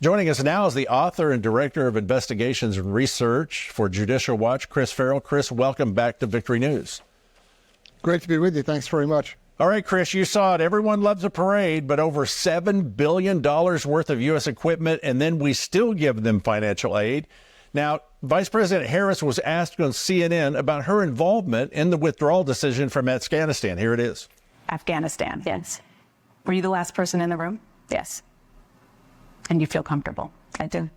Joining us now is the author and director of investigations and research for Judicial Watch, Chris Farrell. Chris, welcome back to Victory News. Great to be with you. Thanks very much. All right, Chris, you saw it. Everyone loves a parade, but over $7 billion worth of U.S. equipment, and then we still give them financial aid. Now, Vice President Harris was asked on CNN about her involvement in the withdrawal decision from Afghanistan. Here it is. Afghanistan. Yes. Were you the last person in the room? Yes. And you feel comfortable? I do.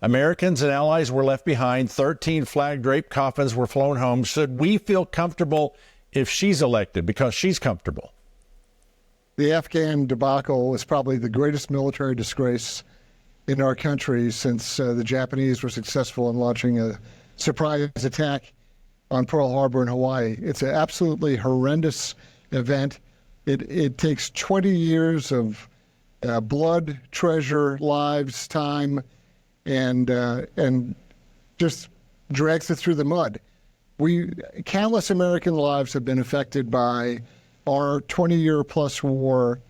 Americans and allies were left behind. 13 flag-draped coffins were flown home. Should we feel comfortable if she's elected because she's comfortable? The Afghan debacle is probably the greatest military disgrace in our country since the Japanese were successful in launching a surprise attack on Pearl Harbor in Hawaii. It's an absolutely horrendous event. It takes 20 years of blood, treasure, lives, time, and just drags it through the mud. Countless American lives have been affected by our 20-year-plus war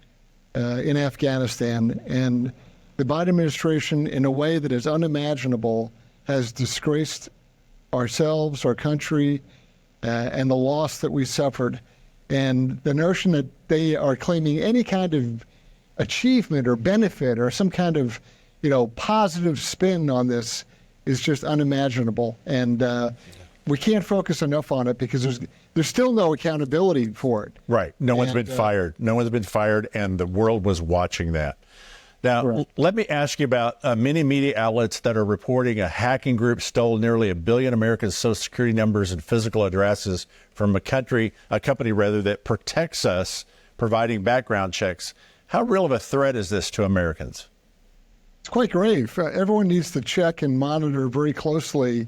in Afghanistan, and the Biden administration, in a way that is unimaginable, has disgraced ourselves, our country, and the loss that we suffered. And the notion that they are claiming any kind of achievement or benefit or some kind of, positive spin on this is just unimaginable. And we can't focus enough on it because there's still no accountability for it. Right. No one's been fired. No one's been fired, and the world was watching that. Now, Let me ask you about many media outlets that are reporting a hacking group stole nearly 1 billion Americans' Social Security numbers and physical addresses from a company that protects us, providing background checks. How real of a threat is this to Americans? It's quite grave. Everyone needs to check and monitor very closely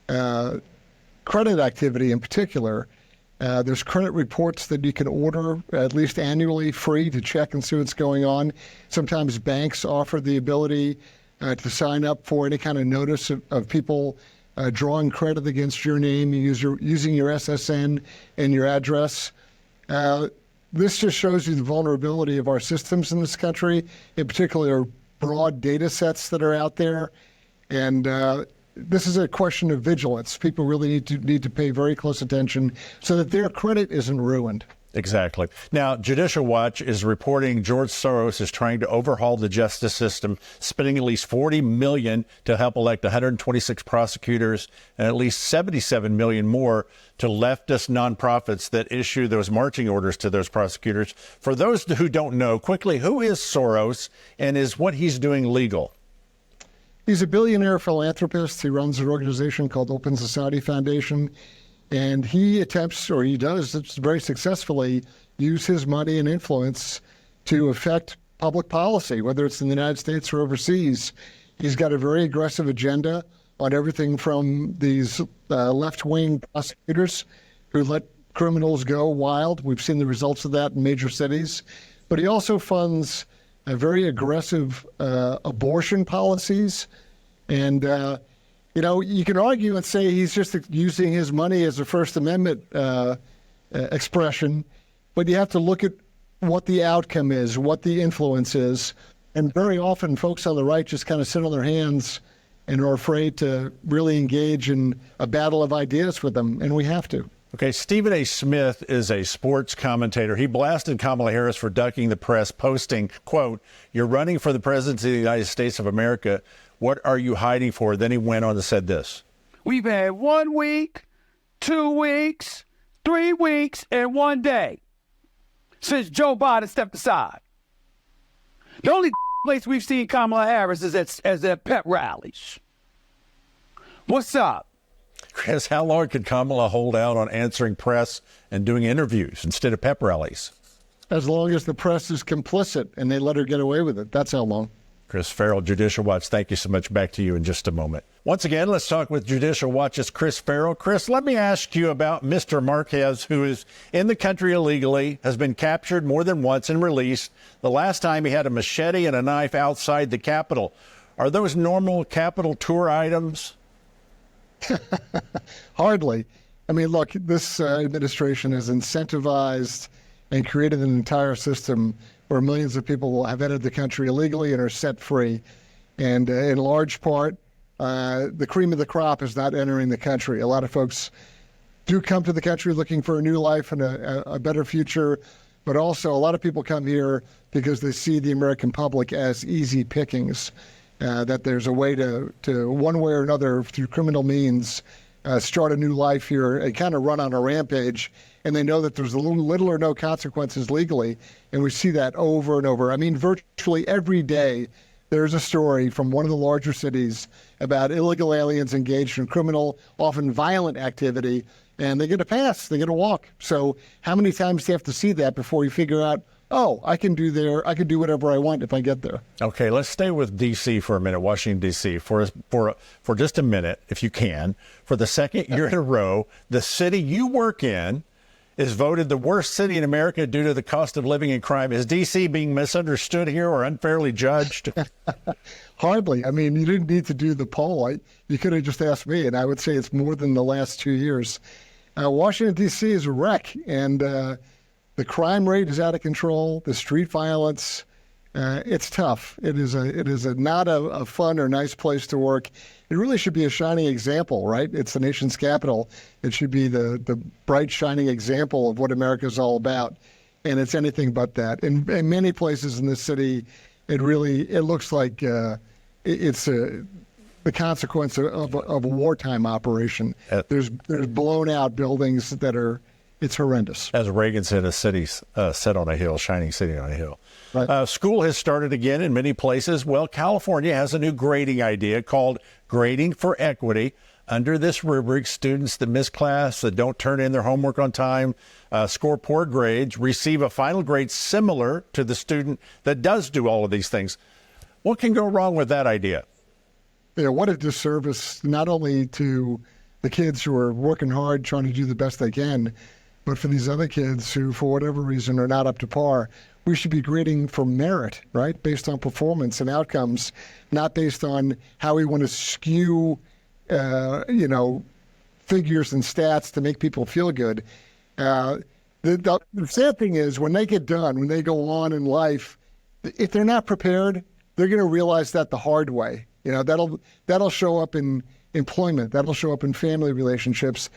credit activity in particular. There's credit reports that you can order at least annually free to check and see what's going on. Sometimes banks offer the ability to sign up for any kind of notice of people drawing credit against your name using your SSN and your address. This just shows you the vulnerability of our systems in this country, in particular broad data sets that are out there. And this is a question of vigilance. People really need to pay very close attention so that their credit isn't ruined. Exactly. Now, Judicial Watch is reporting George Soros is trying to overhaul the justice system, spending at least $40 million to help elect 126 prosecutors and at least $77 million more to leftist nonprofits that issue those marching orders to those prosecutors. For those who don't know, quickly, who is Soros and is what he's doing legal? He's a billionaire philanthropist. He runs an organization called Open Society Foundation, and he does very successfully use his money and influence to affect public policy, whether it's in the United States or overseas. He's got a very aggressive agenda on everything from these left-wing prosecutors who let criminals go wild. We've seen the results of that in major cities. But he also funds very aggressive abortion policies. And, you can argue and say he's just using his money as a First Amendment expression, but you have to look at what the outcome is, what the influence is. And very often folks on the right just kind of sit on their hands and are afraid to really engage in a battle of ideas with them, and we have to. Okay, Stephen A. Smith is a sports commentator. He blasted Kamala Harris for ducking the press, posting, quote, "You're running for the presidency of the United States of America. What are you hiding for?" Then he went on and said this. "We've had 1 week, 2 weeks, 3 weeks, and 1 day since Joe Biden stepped aside. The only place we've seen Kamala Harris is at pep rallies. What's up?" Chris, how long could Kamala hold out on answering press and doing interviews instead of pep rallies? As long as the press is complicit and they let her get away with it. That's how long. Chris Farrell, Judicial Watch, thank you so much. Back to you in just a moment. Once again, let's talk with Judicial Watch's Chris Farrell. Chris, let me ask you about Mr. Marquez, who is in the country illegally, has been captured more than once and released. The last time he had a machete and a knife outside the Capitol. Are those normal Capitol tour items? Hardly. I mean, look, this administration has incentivized and created an entire system where millions of people will have entered the country illegally and are set free. And in large part, the cream of the crop is not entering the country. A lot of folks do come to the country looking for a new life and a better future, but also a lot of people come here because they see the American public as easy pickings, that there's a way to one way or another, through criminal means, start a new life here and kind of run on a rampage, and they know that there's little or no consequences legally, and we see that over and over. I mean, virtually every day there's a story from one of the larger cities about illegal aliens engaged in criminal, often violent activity, and they get a pass, they get a walk. So how many times do you have to see that before you figure out, oh, I can do whatever I want if I get there? Okay, let's stay with D.C. for a minute, Washington, D.C. For just a minute, if you can. For the second year in a row, the city you work in is voted the worst city in America due to the cost of living and crime. Is D.C. being misunderstood here or unfairly judged? Hardly. I mean, you didn't need to do the poll. You could have just asked me, and I would say it's more than the last 2 years. Washington, D.C. is a wreck, and the crime rate is out of control. The street violence, it's tough. It is not a fun or nice place to work. It really should be a shining example, right? It's the nation's capital. It should be the bright, shining example of what America's all about. And it's anything but that. In many places in the city, it looks like it's the consequence of a wartime operation. There's blown out buildings it's horrendous. As Reagan said, a city set on a hill, shining city on a hill. Right. School has started again in many places. Well, California has a new grading idea called Grading for Equity. Under this rubric, students that miss class, that don't turn in their homework on time, score poor grades, receive a final grade similar to the student that does do all of these things. What can go wrong with that idea? Yeah, what a disservice, not only to the kids who are working hard, trying to do the best they can, but for these other kids who, for whatever reason, are not up to par. We should be grading for merit, right, based on performance and outcomes, not based on how we want to skew, figures and stats to make people feel good. The sad thing is, when they get done, when they go on in life, if they're not prepared, they're going to realize that the hard way. That'll show up in employment. That'll show up in family relationships.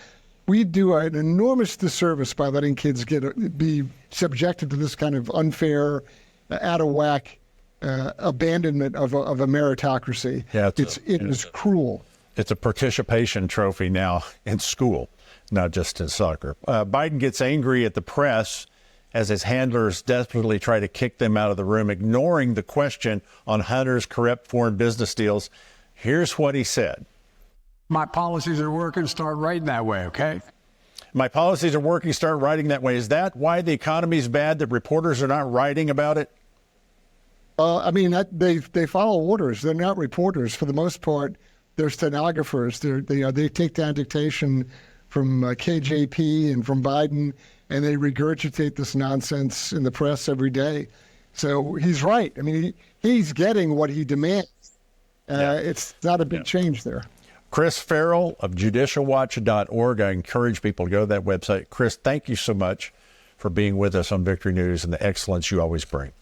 We do an enormous disservice by letting kids be subjected to this kind of unfair, out of whack abandonment of a meritocracy. Yeah, it is cruel. It's a participation trophy now in school, not just in soccer. Biden gets angry at the press as his handlers desperately try to kick them out of the room, ignoring the question on Hunter's corrupt foreign business deals. Here's what he said. My policies are working. Start writing that way, okay? My policies are working. Start writing that way. Is that why the economy is bad, that reporters are not writing about it? They follow orders. They're not reporters. For the most part, they're stenographers. They take down dictation from KJP and from Biden, and they regurgitate this nonsense in the press every day. So he's right. I mean, he's getting what he demands. It's not a big change there. Chris Farrell of judicialwatch.org. I encourage people to go to that website. Chris, thank you so much for being with us on Victory News and the excellence you always bring.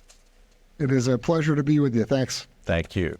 It is a pleasure to be with you. Thanks. Thank you.